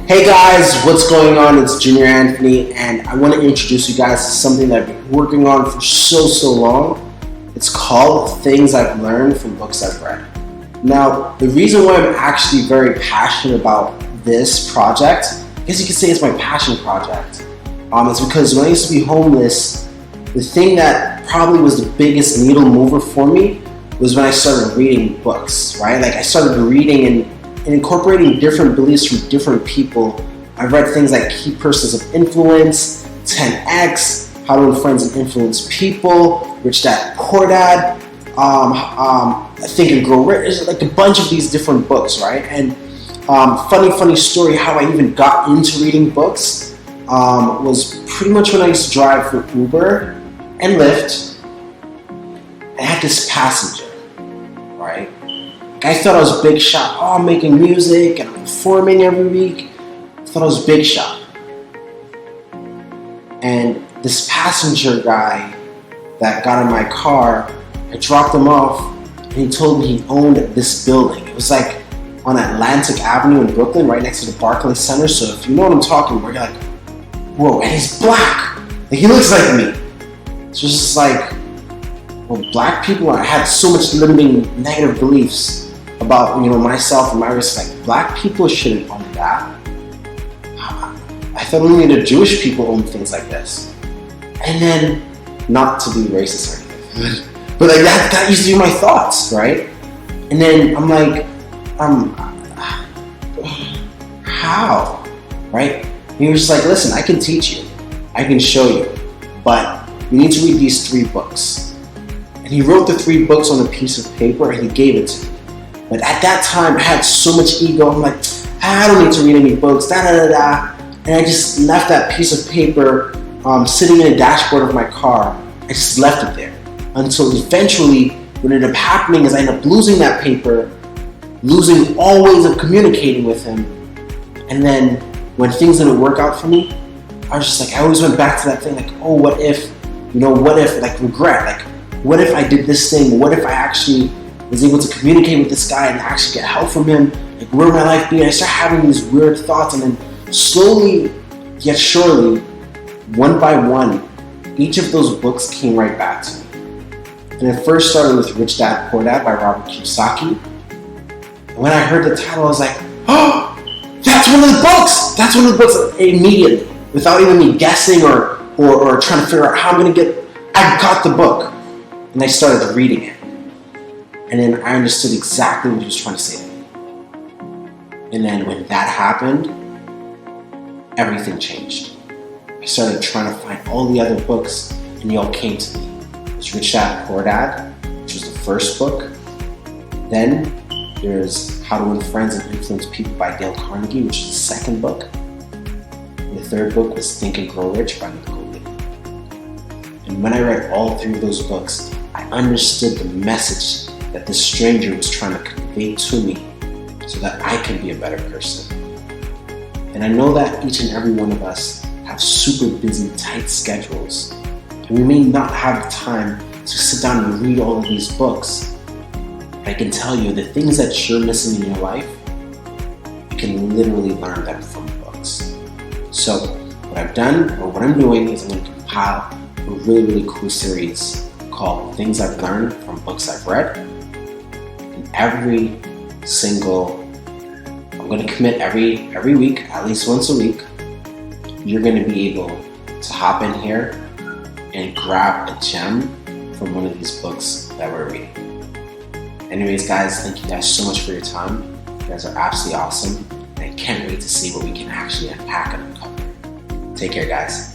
Hey guys, what's going on? It's Junior Anthony, and I want to introduce you guys to something that I've been working on for so long. It's called Things I've Learned from Books I've Read. Now, the reason why I'm actually very passionate about this project, I guess you could say it's my passion project, is because when I used to be homeless, the thing that probably was the biggest needle mover for me was when I started reading books, right? Like I started reading and incorporating different beliefs from different people. I've read things like Key Persons of Influence, 10X, How to Influence and Influence People, Rich Dad Poor Dad, Think and Grow Rich. There's like a bunch of these different books, right? And funny story, how I even got into reading books was pretty much when I used to drive for Uber and Lyft. I had this passenger, right? I thought I was big shot. Oh, I'm making music and I'm performing every week. I thought I was big shot. And this passenger guy that got in my car, I dropped him off and he told me he owned this building. It was like on Atlantic Avenue in Brooklyn, right next to the Barclays Center. So if you know what I'm talking about, you're like, whoa, and he's black. Like he looks like me. So it's just like, well, black people, I had so much limiting negative beliefs about myself and my respect. Black people shouldn't own that. I thought only the Jewish people own things like this. And then, not to be racist or anything, but like that used to be my thoughts, right? And then I'm like, how, right? And he was just like, listen, I can teach you, I can show you, but you need to read these 3 books. And he wrote the 3 books on a piece of paper and he gave it to me. But at that time, I had so much ego. I'm like, I don't need to read any books, And I just left that piece of paper sitting in the dashboard of my car. I just left it there. Until eventually, what ended up happening is I ended up losing that paper, losing all ways of communicating with him. And then when things didn't work out for me, I was just like, I always went back to that thing like, oh, what if, like regret. Like, what if I did this thing? What if I actually was able to communicate with this guy and actually get help from him? Like, where would my life be? And I started having these weird thoughts, and then slowly yet surely, one by one, each of those books came right back to me. And it first started with Rich Dad Poor Dad by Robert Kiyosaki. And when I heard the title, I was like, oh, that's one of the books! That's one of the books immediately, without even me guessing or trying to figure out how I'm going to get, I got the book. And I started reading it. And then I understood exactly what he was trying to say to me. And then when that happened, everything changed. I started trying to find all the other books, and they all came to me. There's Rich Dad Poor Dad, which was the first book. Then there's How to Influence and Influence People by Dale Carnegie, which is the second book. And the third book was Think and Grow Rich by Nicole. And when I read all 3 of those books, I understood the message that this stranger was trying to convey to me so that I can be a better person. And I know that each and every one of us have super busy, tight schedules, and we may not have the time to sit down and read all of these books. But I can tell you, the things that you're missing in your life, you can literally learn them from books. So what I've done, or what I'm doing, is I'm going to compile a really cool series called Things I've Learned from Books I've Read. And I'm going to commit every week, at least once a week, you're going to be able to hop in here and grab a gem from one of these books that we're reading. Anyways, guys, thank you guys so much for your time. You guys are absolutely awesome. And I can't wait to see what we can actually unpack and uncover. Take care, guys.